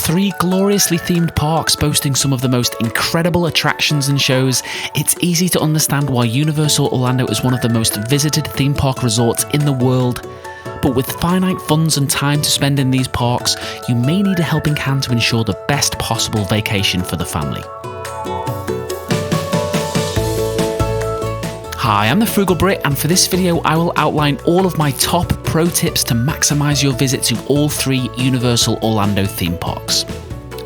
3 gloriously themed parks boasting some of the most incredible attractions and shows, it's easy to understand why Universal Orlando is one of the most visited theme park resorts in the world. But with finite funds and time to spend in these parks, you may need a helping hand to ensure the best possible vacation for the family. Hi, I'm the Frugal Brit, and for this video I will outline all of my top pro tips to maximise your visit to all 3 Universal Orlando theme parks.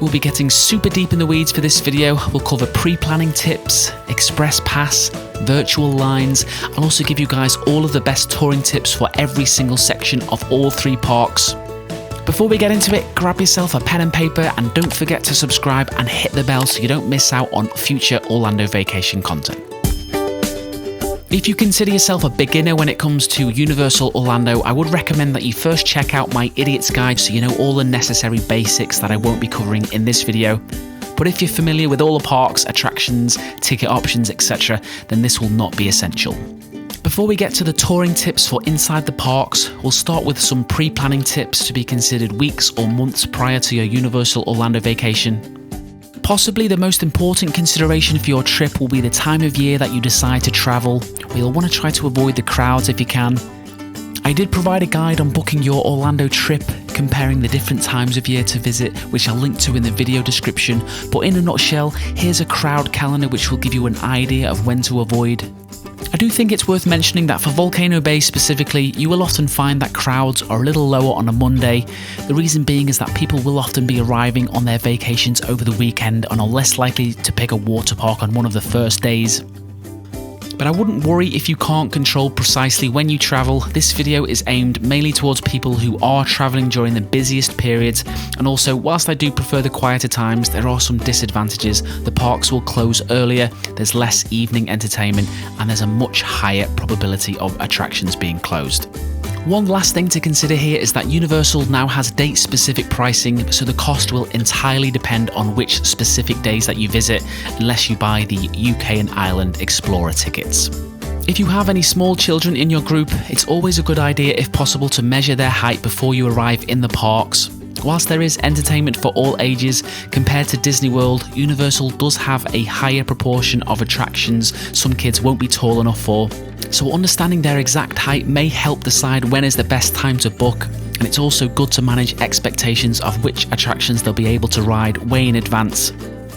We'll be getting super deep in the weeds for this video. We'll cover pre-planning tips, express pass, virtual lines. I'll also give you guys all of the best touring tips for every single section of all 3 parks. Before we get into it, grab yourself a pen and paper and don't forget to subscribe and hit the bell so you don't miss out on future Orlando vacation content. If you consider yourself a beginner when it comes to Universal Orlando, I would recommend that you first check out my Idiot's Guide so you know all the necessary basics that I won't be covering in this video. But if you're familiar with all the parks, attractions, ticket options, etc., then this will not be essential. Before we get to the touring tips for inside the parks, we'll start with some pre-planning tips to be considered weeks or months prior to your Universal Orlando vacation. Possibly the most important consideration for your trip will be the time of year that you decide to travel. You'll want to try to avoid the crowds if you can. I did provide a guide on booking your Orlando trip, comparing the different times of year to visit, which I'll link to in the video description. But in a nutshell, here's a crowd calendar which will give you an idea of when to avoid. I do think it's worth mentioning that for Volcano Bay specifically, you will often find that crowds are a little lower on a Monday. The reason being is that people will often be arriving on their vacations over the weekend and are less likely to pick a water park on one of the first days. But I wouldn't worry if you can't control precisely when you travel. This video is aimed mainly towards people who are travelling during the busiest periods, and also whilst I do prefer the quieter times, there are some disadvantages. The parks will close earlier, there's less evening entertainment, and there's a much higher probability of attractions being closed. One last thing to consider here is that Universal now has date-specific pricing, so the cost will entirely depend on which specific days that you visit, unless you buy the UK and Ireland Explorer tickets. If you have any small children in your group, it's always a good idea, if possible, to measure their height before you arrive in the parks. Whilst there is entertainment for all ages, compared to Disney World, Universal does have a higher proportion of attractions some kids won't be tall enough for. So understanding their exact height may help decide when is the best time to book, and it's also good to manage expectations of which attractions they'll be able to ride way in advance.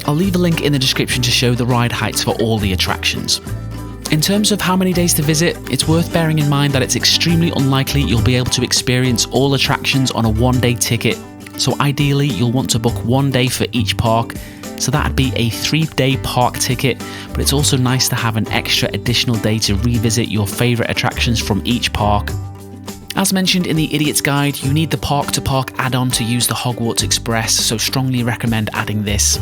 I'll leave a link in the description to show the ride heights for all the attractions. In terms of how many days to visit, it's worth bearing in mind that it's extremely unlikely you'll be able to experience all attractions on a one-day ticket. So ideally, you'll want to book 1 day for each park. So that'd be a 3-day park ticket, but it's also nice to have an extra additional day to revisit your favourite attractions from each park. As mentioned in the Idiot's Guide, you need the park-to-park add-on to use the Hogwarts Express, so strongly recommend adding this.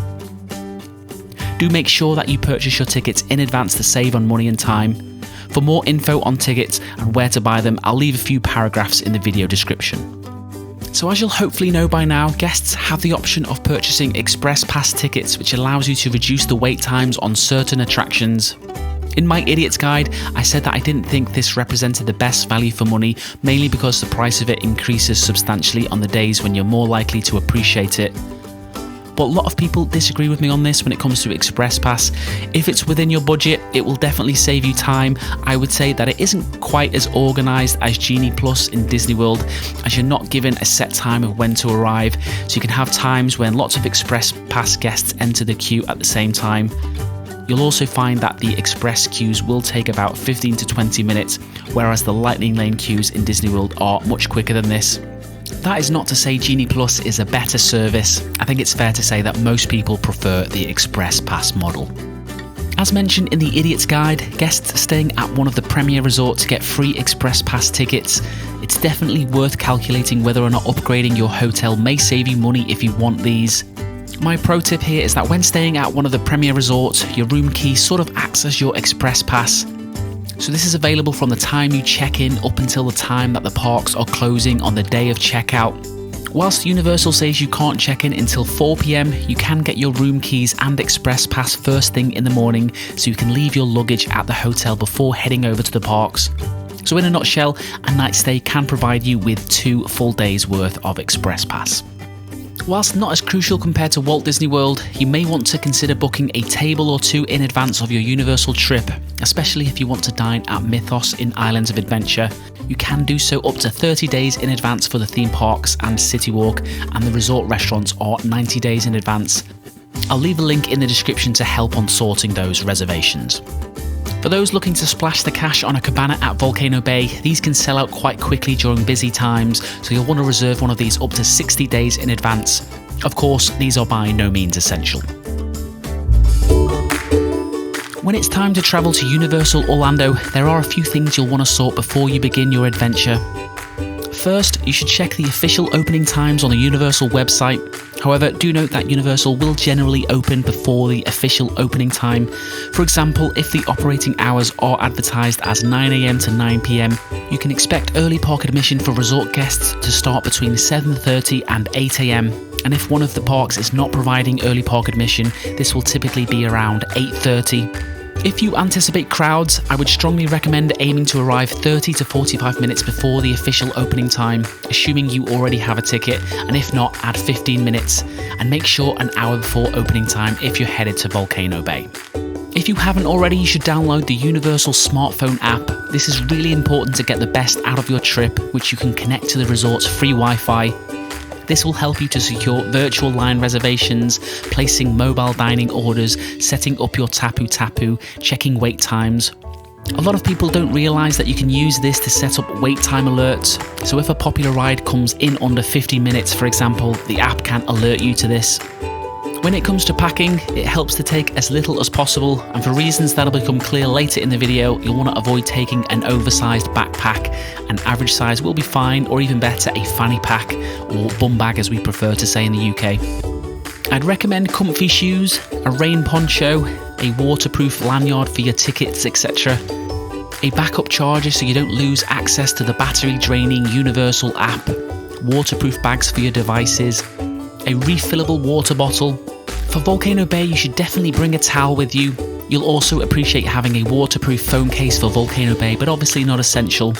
Do make sure that you purchase your tickets in advance to save on money and time. For more info on tickets and where to buy them, I'll leave a few paragraphs in the video description. So as you'll hopefully know by now, guests have the option of purchasing Express Pass tickets, which allows you to reduce the wait times on certain attractions. In my Idiot's Guide, I said that I didn't think this represented the best value for money, mainly because the price of it increases substantially on the days when you're more likely to appreciate it. But a lot of people disagree with me on this when it comes to Express Pass. If it's within your budget, it will definitely save you time. I would say that it isn't quite as organised as Genie Plus in Disney World, as you're not given a set time of when to arrive, so you can have times when lots of Express Pass guests enter the queue at the same time. You'll also find that the express queues will take about 15 to 20 minutes, whereas the Lightning Lane queues in Disney World are much quicker than this. That is not to say Genie Plus is a better service. I think it's fair to say that most people prefer the Express Pass model. As mentioned in the Idiot's Guide, guests staying at one of the premier resorts get free Express Pass tickets. It's definitely worth calculating whether or not upgrading your hotel may save you money if you want these. My pro tip here is that when staying at one of the premier resorts, your room key sort of acts as your Express Pass. So this is available from the time you check in up until the time that the parks are closing on the day of checkout. Whilst Universal says you can't check in until 4 PM, you can get your room keys and Express Pass first thing in the morning, so you can leave your luggage at the hotel before heading over to the parks. So in a nutshell, a night stay can provide you with 2 full days worth of Express Pass. Whilst not as crucial compared to Walt Disney World, you may want to consider booking a table or two in advance of your Universal trip, especially if you want to dine at Mythos in Islands of Adventure. You can do so up to 30 days in advance for the theme parks and City Walk, and the resort restaurants are 90 days in advance. I'll leave a link in the description to help on sorting those reservations. For those looking to splash the cash on a cabana at Volcano Bay, these can sell out quite quickly during busy times, so you'll want to reserve one of these up to 60 days in advance. Of course, these are by no means essential. When it's time to travel to Universal Orlando, there are a few things you'll want to sort before you begin your adventure. First, you should check the official opening times on the Universal website. However, do note that Universal will generally open before the official opening time. For example, if the operating hours are advertised as 9 AM to 9 PM, you can expect early park admission for resort guests to start between 7:30 and 8 AM. And if one of the parks is not providing early park admission, this will typically be around 8:30. If you anticipate crowds, I would strongly recommend aiming to arrive 30 to 45 minutes before the official opening time, assuming you already have a ticket, and if not, add 15 minutes, and make sure an hour before opening time if you're headed to Volcano Bay. If you haven't already, you should download the Universal smartphone app. This is really important to get the best out of your trip, which you can connect to the resort's free Wi-Fi. This will help you to secure virtual line reservations, placing mobile dining orders, setting up your tapu, checking wait times. A lot of people don't realise that you can use this to set up wait time alerts. So if a popular ride comes in under 50 minutes, for example, the app can alert you to this. When it comes to packing, it helps to take as little as possible, and for reasons that'll become clear later in the video, you'll want to avoid taking an oversized backpack. An average size will be fine, or even better, a fanny pack, or bum bag as we prefer to say in the UK. I'd recommend comfy shoes, a rain poncho, a waterproof lanyard for your tickets, etc. A backup charger so you don't lose access to the battery draining Universal app, waterproof bags for your devices, a refillable water bottle. For Volcano Bay, you should definitely bring a towel with you. You'll also appreciate having a waterproof phone case for Volcano Bay, but obviously not essential.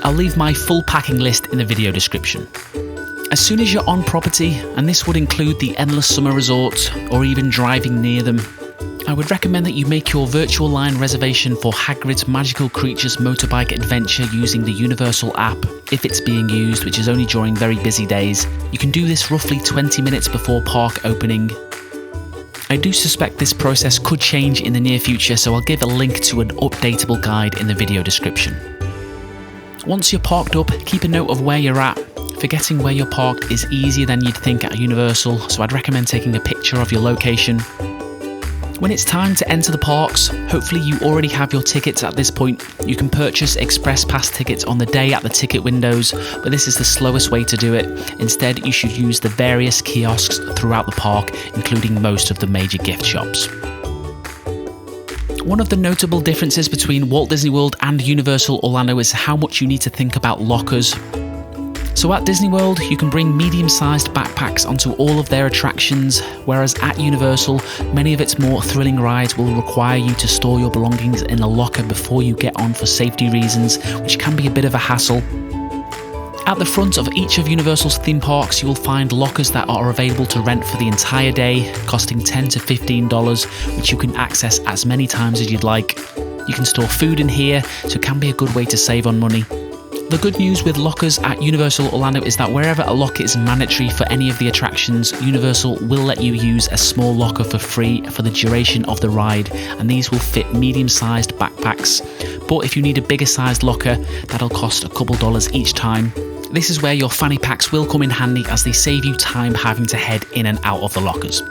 I'll leave my full packing list in the video description. As soon as you're on property, and this would include the Endless Summer Resorts or even driving near them, I would recommend that you make your virtual line reservation for Hagrid's Magical Creatures motorbike adventure using the Universal app, if it's being used, which is only during very busy days. You can do this roughly 20 minutes before park opening. I do suspect this process could change in the near future, so I'll give a link to an updatable guide in the video description. Once you're parked up, keep a note of where you're at. Forgetting where you're parked is easier than you'd think at Universal, so I'd recommend taking a picture of your location. When it's time to enter the parks, hopefully you already have your tickets at this point. You can purchase express pass tickets on the day at the ticket windows, but this is the slowest way to do it. Instead, you should use the various kiosks throughout the park, including most of the major gift shops. One of the notable differences between Walt Disney World and Universal Orlando is how much you need to think about lockers. So at Disney World, you can bring medium-sized backpacks onto all of their attractions, whereas at Universal, many of its more thrilling rides will require you to store your belongings in a locker before you get on for safety reasons, which can be a bit of a hassle. At the front of each of Universal's theme parks, you will find lockers that are available to rent for the entire day, costing $10 to $15, which you can access as many times as you'd like. You can store food in here, so it can be a good way to save on money. The good news with lockers at Universal Orlando is that wherever a locker is mandatory for any of the attractions, Universal will let you use a small locker for free for the duration of the ride, and these will fit medium-sized backpacks. But if you need a bigger sized locker, that'll cost a couple dollars each time. This is where your fanny packs will come in handy, as they save you time having to head in and out of the lockers.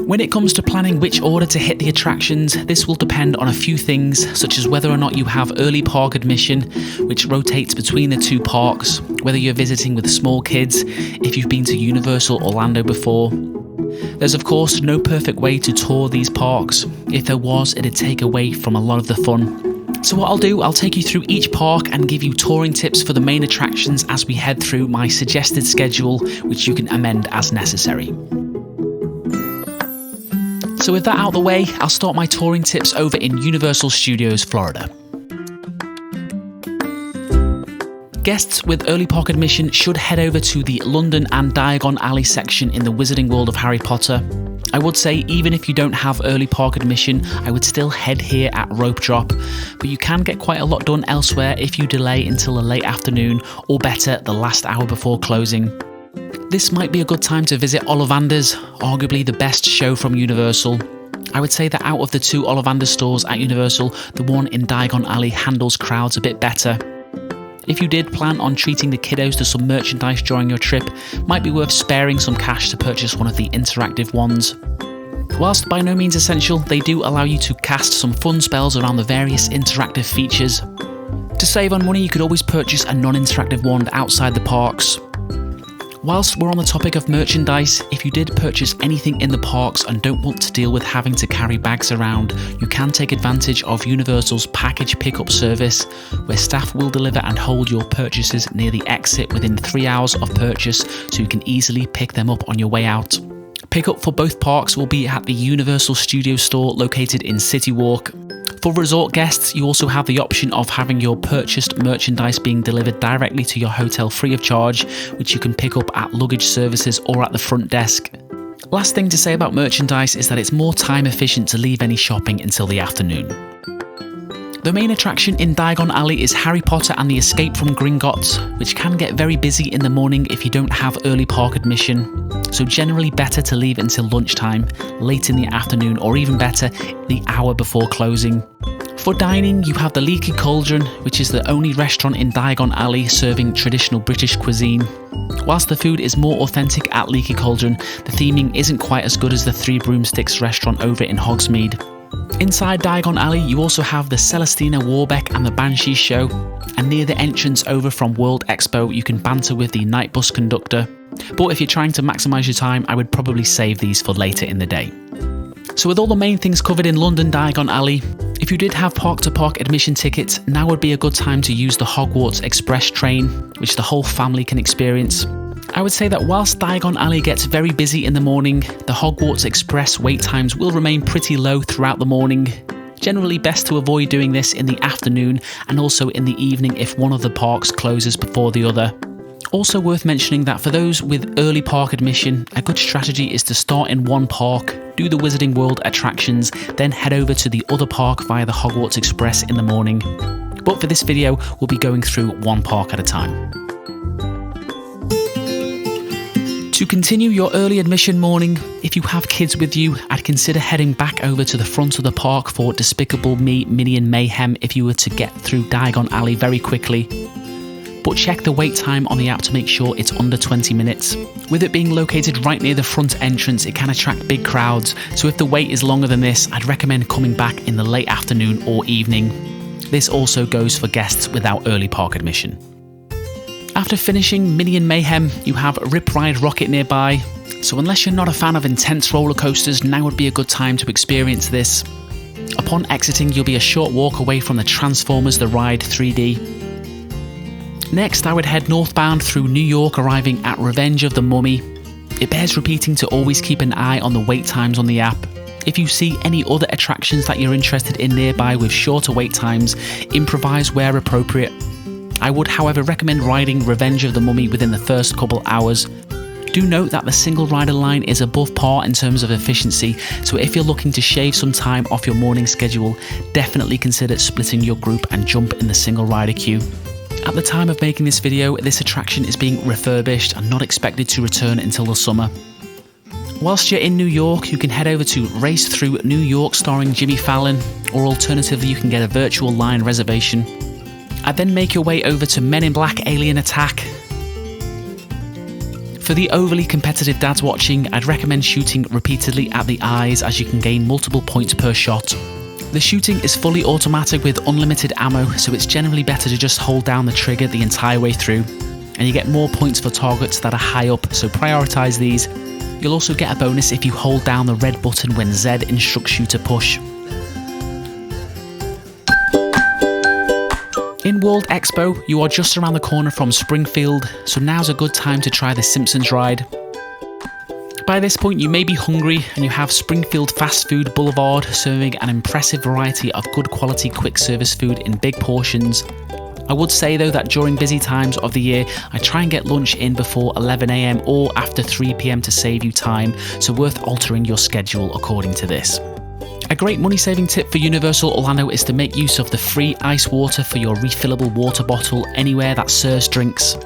When it comes to planning which order to hit the attractions, this will depend on a few things, such as whether or not you have early park admission, which rotates between the two parks, whether you're visiting with small kids, if you've been to Universal Orlando before. There's of course no perfect way to tour these parks. If there was, it'd take away from a lot of the fun. So what I'll take you through each park and give you touring tips for the main attractions as we head through my suggested schedule, which you can amend as necessary. So with that out of the way, I'll start my touring tips over in Universal Studios, Florida. Guests with early park admission should head over to the London and Diagon Alley section in the Wizarding World of Harry Potter. I would say even if you don't have early park admission, I would still head here at rope drop, but you can get quite a lot done elsewhere if you delay until a late afternoon, or better, the last hour before closing. This might be a good time to visit Ollivander's, arguably the best show from Universal. I would say that out of the two Ollivander stores at Universal, the one in Diagon Alley handles crowds a bit better. If you did plan on treating the kiddos to some merchandise during your trip, might be worth sparing some cash to purchase one of the interactive ones. Whilst by no means essential, they do allow you to cast some fun spells around the various interactive features. To save on money, you could always purchase a non-interactive wand outside the parks. Whilst we're on the topic of merchandise, if you did purchase anything in the parks and don't want to deal with having to carry bags around, you can take advantage of Universal's package pickup service, where staff will deliver and hold your purchases near the exit within 3 hours of purchase, so you can easily pick them up on your way out. Pickup for both parks will be at the Universal Studios store located in City Walk. For resort guests, you also have the option of having your purchased merchandise being delivered directly to your hotel free of charge, which you can pick up at luggage services or at the front desk. Last thing to say about merchandise is that it's more time efficient to leave any shopping until the afternoon. The main attraction in Diagon Alley is Harry Potter and the Escape from Gringotts, which can get very busy in the morning if you don't have early park admission, so generally better to leave until lunchtime, late in the afternoon, or even better, the hour before closing. For dining, you have the Leaky Cauldron, which is the only restaurant in Diagon Alley serving traditional British cuisine. Whilst the food is more authentic at Leaky Cauldron, the theming isn't quite as good as the Three Broomsticks restaurant over in Hogsmeade. Inside Diagon Alley, you also have the Celestina Warbeck and the Banshees show, and near the entrance over from World Expo, you can banter with the night bus conductor. But if you're trying to maximise your time, I would probably save these for later in the day. So with all the main things covered in London Diagon Alley, if you did have park-to-park admission tickets, now would be a good time to use the Hogwarts Express train, which the whole family can experience. I would say that whilst Diagon Alley gets very busy in the morning, the Hogwarts Express wait times will remain pretty low throughout the morning. Generally best to avoid doing this in the afternoon and also in the evening if one of the parks closes before the other. Also worth mentioning that for those with early park admission, a good strategy is to start in one park, do the Wizarding World attractions, then head over to the other park via the Hogwarts Express in the morning. But for this video, we'll be going through one park at a time. To continue your early admission morning, if you have kids with you, I'd consider heading back over to the front of the park for Despicable Me Minion Mayhem if you were to get through Diagon Alley very quickly. But check the wait time on the app to make sure it's under 20 minutes. With it being located right near the front entrance, it can attract big crowds, so if the wait is longer than this, I'd recommend coming back in the late afternoon or evening. This also goes for guests without early park admission. After finishing Minion Mayhem, you have Rip Ride Rocket nearby, so unless you're not a fan of intense roller coasters, now would be a good time to experience this. Upon exiting, you'll be a short walk away from the Transformers The Ride 3D. Next, I would head northbound through New York, arriving at Revenge of the Mummy. It bears repeating to always keep an eye on the wait times on the app. If you see any other attractions that you're interested in nearby with shorter wait times, improvise where appropriate. I would, however, recommend riding Revenge of the Mummy within the first couple hours. Do note that the single rider line is above par in terms of efficiency, so if you're looking to shave some time off your morning schedule, definitely consider splitting your group and jump in the single rider queue. At the time of making this video, this attraction is being refurbished and not expected to return until the summer. Whilst you're in New York, you can head over to Race Through New York starring Jimmy Fallon, or alternatively you can get a virtual line reservation. And then make your way over to Men in Black Alien Attack. For the overly competitive dads watching, I'd recommend shooting repeatedly at the eyes as you can gain multiple points per shot. The shooting is fully automatic with unlimited ammo, so it's generally better to just hold down the trigger the entire way through, and you get more points for targets that are high up, so prioritise these. You'll also get a bonus if you hold down the red button when Z instructs you to push. In World Expo, you are just around the corner from Springfield, so now's a good time to try the Simpsons ride. By this point you may be hungry and you have Springfield Fast Food Boulevard serving an impressive variety of good quality quick service food in big portions. I would say though that during busy times of the year, I try and get lunch in before 11 AM or after 3 PM to save you time, so worth altering your schedule according to this. A great money-saving tip for Universal Orlando is to make use of the free ice water for your refillable water bottle anywhere that serves drinks.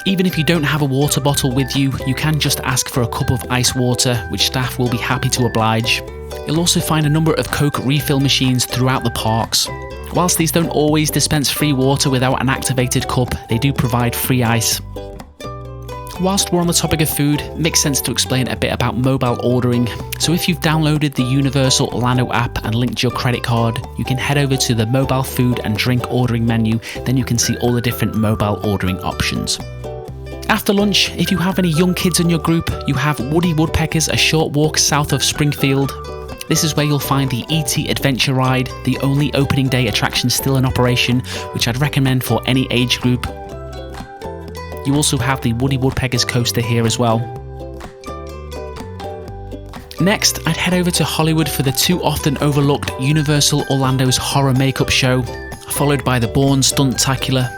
Even if you don't have a water bottle with you, you can just ask for a cup of ice water, which staff will be happy to oblige. You'll also find a number of Coke refill machines throughout the parks. Whilst these don't always dispense free water without an activated cup, they do provide free ice. Whilst we're on the topic of food, it makes sense to explain a bit about mobile ordering. So if you've downloaded the Universal Orlando app and linked your credit card, you can head over to the mobile food and drink ordering menu, then you can see all the different mobile ordering options. After lunch, if you have any young kids in your group, you have Woody Woodpeckers a short walk south of Springfield. This is where you'll find the E.T. Adventure Ride, the only opening day attraction still in operation, which I'd recommend for any age group. You also have the Woody Woodpeckers coaster here as well. Next, I'd head over to Hollywood for the too often overlooked Universal Orlando's horror makeup show, followed by the Bourne Stuntacular.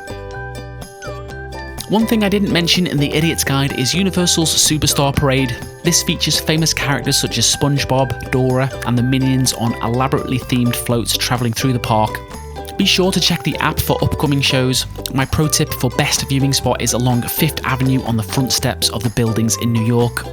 One thing I didn't mention in the Idiot's Guide is Universal's Superstar Parade. This features famous characters such as SpongeBob, Dora, and the Minions on elaborately themed floats travelling through the park. Be sure to check the app for upcoming shows. My pro tip for best viewing spot is along 5th Avenue on the front steps of the buildings in New York.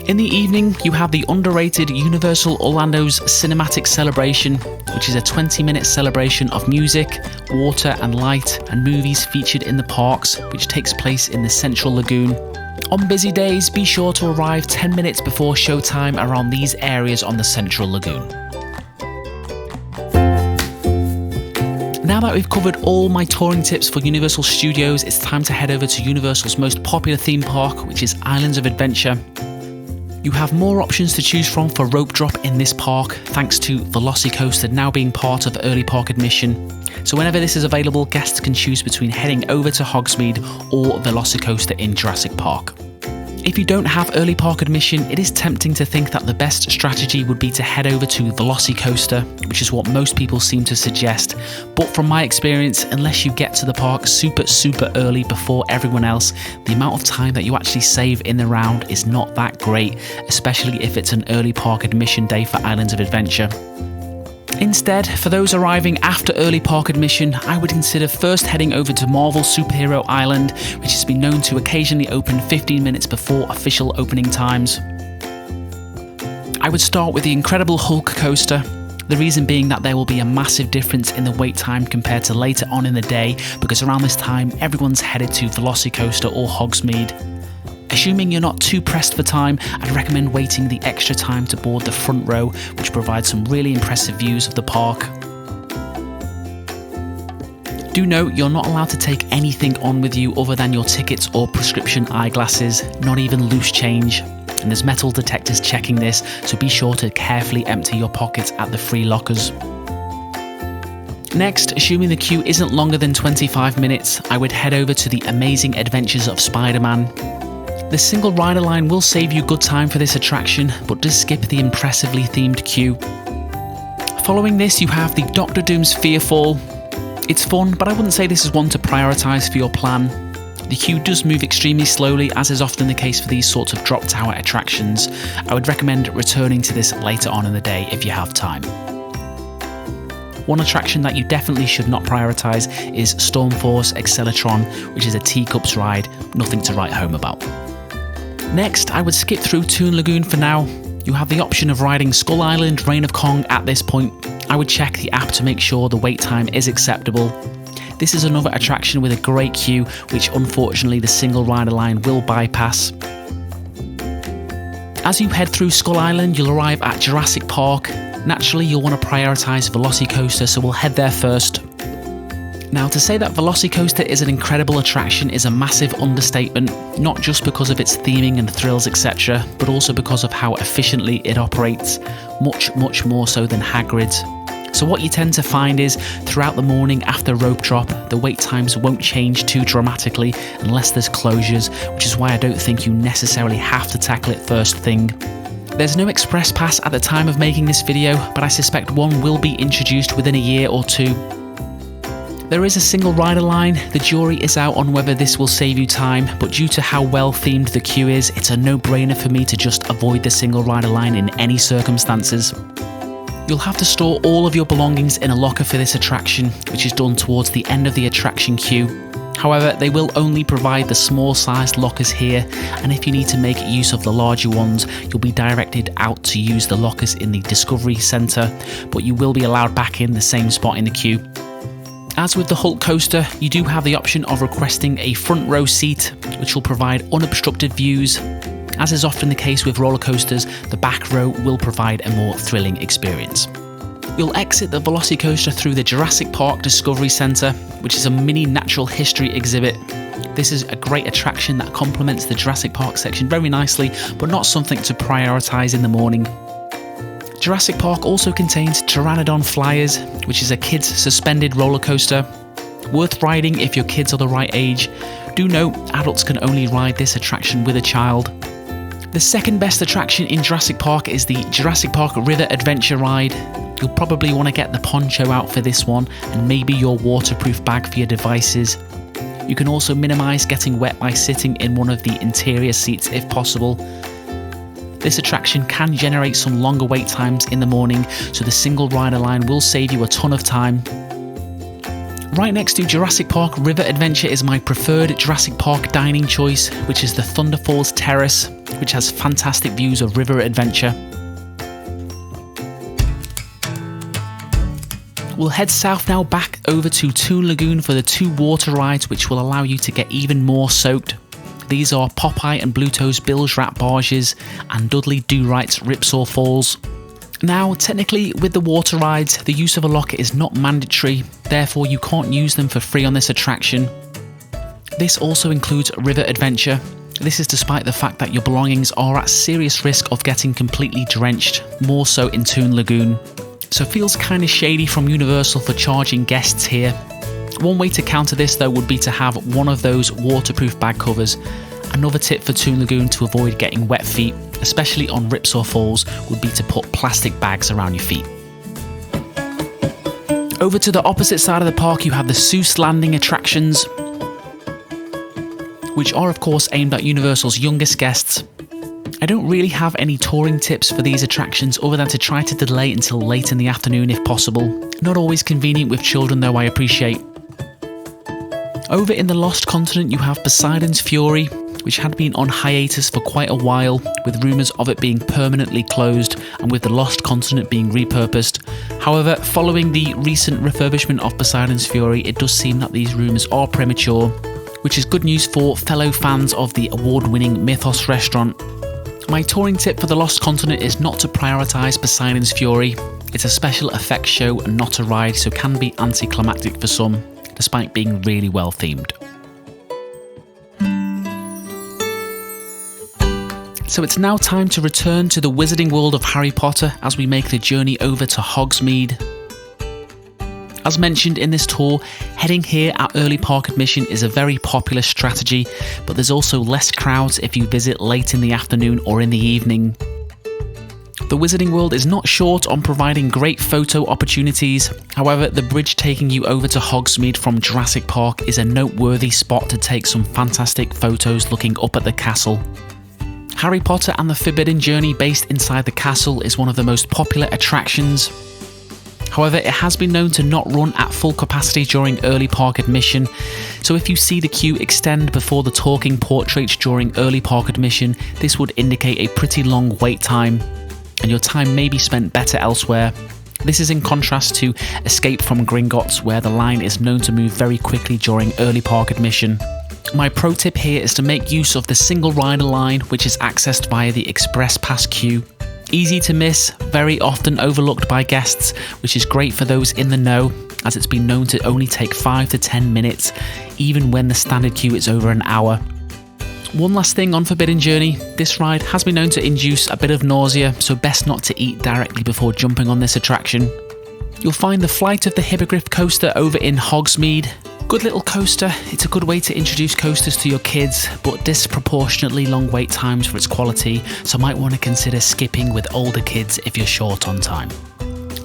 In the evening, you have the underrated Universal Orlando's Cinematic Celebration, which is a 20-minute celebration of music, water and light and movies featured in the parks, which takes place in the Central Lagoon. On busy days, be sure to arrive 10 minutes before showtime around these areas on the Central Lagoon. Now that we've covered all my touring tips for Universal Studios, it's time to head over to Universal's most popular theme park, which is Islands of Adventure. You have more options to choose from for rope drop in this park, thanks to Velocicoaster now being part of early park admission. So whenever this is available, guests can choose between heading over to Hogsmeade or Velocicoaster in Jurassic Park. If you don't have early park admission, it is tempting to think that the best strategy would be to head over to Velocicoaster, which is what most people seem to suggest. But from my experience, unless you get to the park super early before everyone else, the amount of time that you actually save in the round is not that great, especially if it's an early park admission day for Islands of Adventure. Instead, for those arriving after early park admission, I would consider first heading over to Marvel Superhero Island, which has been known to occasionally open 15 minutes before official opening times. I would start with the incredible Hulk coaster, the reason being that there will be a massive difference in the wait time compared to later on in the day, because around this time everyone's headed to Velocicoaster or Hogsmeade. Assuming you're not too pressed for time, I'd recommend waiting the extra time to board the front row, which provides some really impressive views of the park. Do note, you're not allowed to take anything on with you other than your tickets or prescription eyeglasses, not even loose change. And there's metal detectors checking this, so be sure to carefully empty your pockets at the free lockers. Next, assuming the queue isn't longer than 25 minutes, I would head over to the Amazing Adventures of Spider-Man. The single rider line will save you good time for this attraction, but does skip the impressively themed queue. Following this, you have the Doctor Doom's Fearfall. It's fun, but I wouldn't say this is one to prioritise for your plan. The queue does move extremely slowly, as is often the case for these sorts of drop tower attractions. I would recommend returning to this later on in the day if you have time. One attraction that you definitely should not prioritise is Stormforce Accelatron, which is a teacups ride, nothing to write home about. Next, I would skip through Toon Lagoon for now. You have the option of riding Skull Island Reign of Kong at this point. I would check the app to make sure the wait time is acceptable. This is another attraction with a great queue, which unfortunately the single rider line will bypass. As you head through Skull Island, you'll arrive at Jurassic Park. Naturally, you'll want to prioritise Velocicoaster, so we'll head there first. Now, to say that Velocicoaster is an incredible attraction is a massive understatement, not just because of its theming and thrills, etc., but also because of how efficiently it operates, much more so than Hagrid's. So what you tend to find is, throughout the morning after rope drop, the wait times won't change too dramatically unless there's closures, which is why I don't think you necessarily have to tackle it first thing. There's no express pass at the time of making this video, but I suspect one will be introduced within a year or two. There is a single rider line. The jury is out on whether this will save you time, but due to how well themed the queue is, it's a no-brainer for me to just avoid the single rider line in any circumstances. You'll have to store all of your belongings in a locker for this attraction, which is done towards the end of the attraction queue. However, they will only provide the small sized lockers here, and if you need to make use of the larger ones, you'll be directed out to use the lockers in the Discovery Centre, but you will be allowed back in the same spot in the queue. As with the Hulk coaster, you do have the option of requesting a front row seat, which will provide unobstructed views. As is often the case with roller coasters, the back row will provide a more thrilling experience. You'll exit the Velocicoaster through the Jurassic Park Discovery Centre, which is a mini natural history exhibit. This is a great attraction that complements the Jurassic Park section very nicely, but not something to prioritise in the morning. Jurassic Park also contains Pteranodon Flyers, which is a kids' suspended roller coaster. Worth riding if your kids are the right age. Do note, adults can only ride this attraction with a child. The second best attraction in Jurassic Park is the Jurassic Park River Adventure ride. You'll probably want to get the poncho out for this one, and maybe your waterproof bag for your devices. You can also minimise getting wet by sitting in one of the interior seats if possible. This attraction can generate some longer wait times in the morning, so the single rider line will save you a ton of time. Right next to Jurassic Park River Adventure is my preferred Jurassic Park dining choice, which is the Thunder Falls Terrace, which has fantastic views of River Adventure. We'll head south now back over to Toon Lagoon for the 2 water rides, which will allow you to get even more soaked. These are Popeye and Bluto's Bilge Rat Barges and Dudley Do-Right's Ripsaw Falls. Now, technically, with the water rides, the use of a locker is not mandatory, therefore you can't use them for free on this attraction. This also includes River Adventure. This is despite the fact that your belongings are at serious risk of getting completely drenched, more so in Toon Lagoon. So it feels kind of shady from Universal for charging guests here. One way to counter this though would be to have one of those waterproof bag covers. Another tip for Toon Lagoon to avoid getting wet feet, especially on Ripsaw Falls, would be to put plastic bags around your feet. Over to the opposite side of the park you have the Seuss Landing attractions, which are of course aimed at Universal's youngest guests. I don't really have any touring tips for these attractions other than to try to delay until late in the afternoon if possible. Not always convenient with children though, I appreciate. Over in the Lost Continent you have Poseidon's Fury, which had been on hiatus for quite a while, with rumours of it being permanently closed and with the Lost Continent being repurposed. However, following the recent refurbishment of Poseidon's Fury, it does seem that these rumours are premature, which is good news for fellow fans of the award-winning Mythos restaurant. My touring tip for the Lost Continent is not to prioritise Poseidon's Fury. It's a special effects show and not a ride, so can be anticlimactic for some, despite being really well themed. So it's now time to return to the wizarding world of Harry Potter as we make the journey over to Hogsmeade. As mentioned in this tour, heading here at early park admission is a very popular strategy, but there's also less crowds if you visit late in the afternoon or in the evening. The Wizarding World is not short on providing great photo opportunities. However, the bridge taking you over to Hogsmeade from Jurassic Park is a noteworthy spot to take some fantastic photos looking up at the castle. Harry Potter and the Forbidden Journey based inside the castle is one of the most popular attractions. However, it has been known to not run at full capacity during early park admission, so if you see the queue extend before the talking portraits during early park admission, this would indicate a pretty long wait time, and your time may be spent better elsewhere. This is in contrast to Escape from Gringotts, where the line is known to move very quickly during early park admission. My pro tip here is to make use of the single rider line, which is accessed via the Express Pass queue. Easy to miss, very often overlooked by guests, which is great for those in the know, as it's been known to only take 5 to 10 minutes, even when the standard queue is over an hour. One last thing on Forbidden Journey, this ride has been known to induce a bit of nausea, so best not to eat directly before jumping on this attraction. You'll find the Flight of the Hippogriff coaster over in Hogsmeade. Good little coaster, it's a good way to introduce coasters to your kids, but disproportionately long wait times for its quality, so might want to consider skipping with older kids if you're short on time.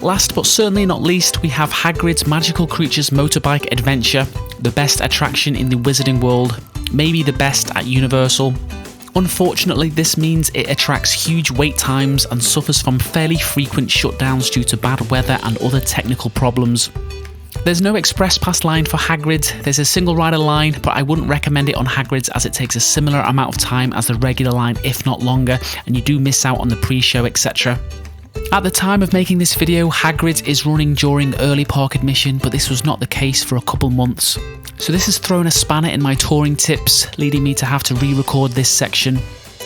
Last but certainly not least, we have Hagrid's Magical Creatures Motorbike Adventure, the best attraction in the Wizarding World, maybe the best at Universal. Unfortunately, this means it attracts huge wait times and suffers from fairly frequent shutdowns due to bad weather and other technical problems. There's no express pass line for Hagrid, there's a single rider line, but I wouldn't recommend it on Hagrid's as it takes a similar amount of time as the regular line, if not longer, and you do miss out on the pre-show, etc. At the time of making this video, Hagrid's is running during early park admission, but this was not the case for a couple months. So this has thrown a spanner in my touring tips, leading me to have to re-record this section.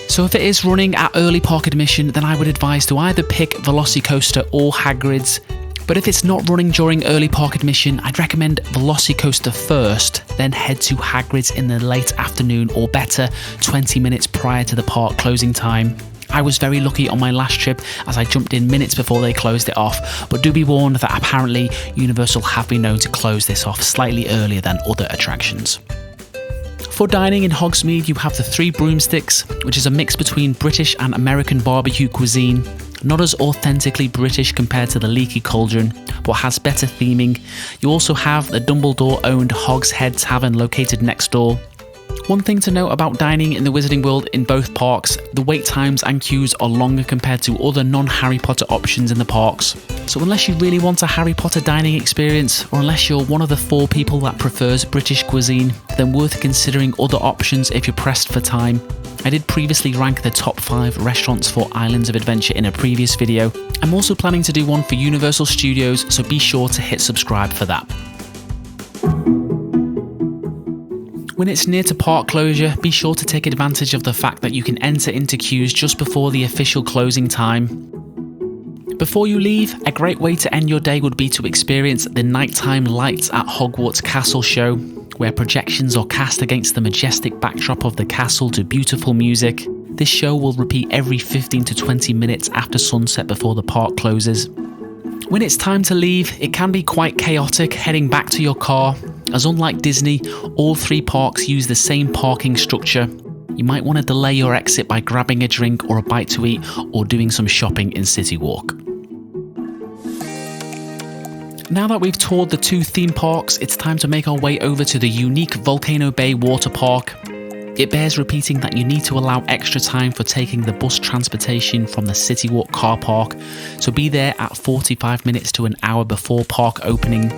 So if it is running at early park admission, then I would advise to either pick Velocicoaster or Hagrid's. But if it's not running during early park admission, I'd recommend Velocicoaster first, then head to Hagrid's in the late afternoon or better, 20 minutes prior to the park closing time. I was very lucky on my last trip as I jumped in minutes before they closed it off, but do be warned that apparently Universal have been known to close this off slightly earlier than other attractions. For dining in Hogsmeade, you have the Three Broomsticks, which is a mix between British and American barbecue cuisine. Not as authentically British compared to the Leaky Cauldron, but has better theming. You also have the Dumbledore-owned Hogshead Tavern located next door. One thing to note about dining in the Wizarding World in both parks, the wait times and queues are longer compared to other non-Harry Potter options in the parks. So unless you really want a Harry Potter dining experience, or unless you're one of the 4 people that prefers British cuisine, then worth considering other options if you're pressed for time. I did previously rank the top 5 restaurants for Islands of Adventure in a previous video. I'm also planning to do one for Universal Studios, so be sure to hit subscribe for that. When it's near to park closure, be sure to take advantage of the fact that you can enter into queues just before the official closing time. Before you leave, a great way to end your day would be to experience the nighttime lights at Hogwarts Castle show, where projections are cast against the majestic backdrop of the castle to beautiful music. This show will repeat every 15 to 20 minutes after sunset before the park closes. When it's time to leave, it can be quite chaotic heading back to your car, as unlike Disney, all 3 parks use the same parking structure. You might want to delay your exit by grabbing a drink or a bite to eat or doing some shopping in City Walk. Now that we've toured the 2 theme parks, it's time to make our way over to the unique Volcano Bay water park. It bears repeating that you need to allow extra time for taking the bus transportation from the City Walk car park, so be there at 45 minutes to an hour before park opening.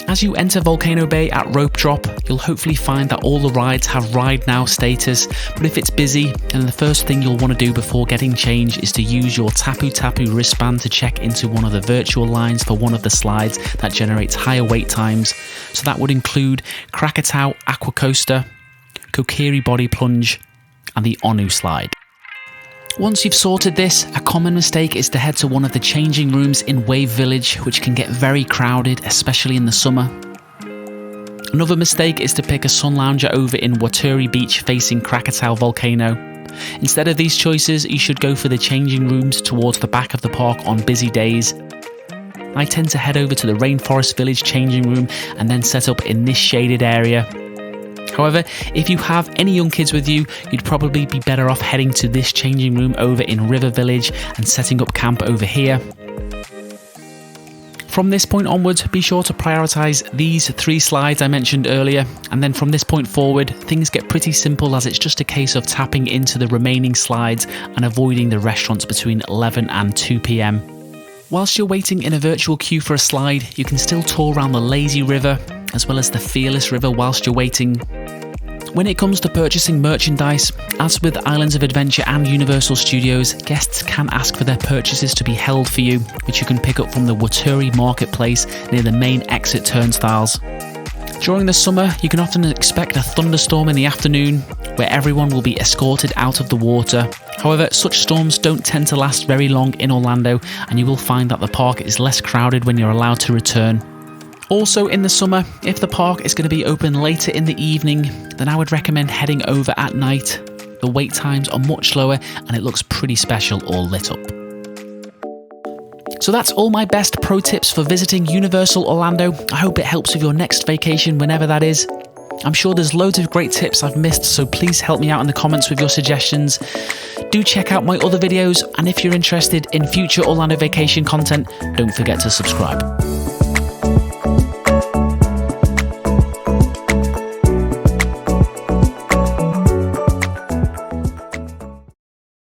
As you enter Volcano Bay at rope drop, you'll hopefully find that all the rides have Ride Now status, but if it's busy, then the first thing you'll want to do before getting change is to use your Tapu Tapu wristband to check into one of the virtual lines for one of the slides that generates higher wait times, so that would include Krakatoa Aqua Coaster, Kokiri Body Plunge, and the Onu slide. Once you've sorted this, a common mistake is to head to one of the changing rooms in Wave Village, which can get very crowded, especially in the summer. Another mistake is to pick a sun lounger over in Waturi Beach facing Krakatoa Volcano. Instead of these choices, you should go for the changing rooms towards the back of the park on busy days. I tend to head over to the Rainforest Village changing room and then set up in this shaded area. However, if you have any young kids with you, you'd probably be better off heading to this changing room over in River Village and setting up camp over here. From this point onwards, be sure to prioritise these 3 slides I mentioned earlier, and then from this point forward, things get pretty simple as it's just a case of tapping into the remaining slides and avoiding the restaurants between 11 and 2 PM. Whilst you're waiting in a virtual queue for a slide, you can still tour around the Lazy River, as well as the Fearless River whilst you're waiting. When it comes to purchasing merchandise, as with Islands of Adventure and Universal Studios, guests can ask for their purchases to be held for you, which you can pick up from the Waturi Marketplace near the main exit turnstiles. During the summer, you can often expect a thunderstorm in the afternoon, where everyone will be escorted out of the water. However, such storms don't tend to last very long in Orlando, and you will find that the park is less crowded when you're allowed to return. Also in the summer, if the park is going to be open later in the evening, then I would recommend heading over at night. The wait times are much lower and it looks pretty special all lit up. So that's all my best pro tips for visiting Universal Orlando. I hope it helps with your next vacation whenever that is. I'm sure there's loads of great tips I've missed, so please help me out in the comments with your suggestions. do check out my other videos, and if you're interested in future Orlando vacation content, don't forget to subscribe.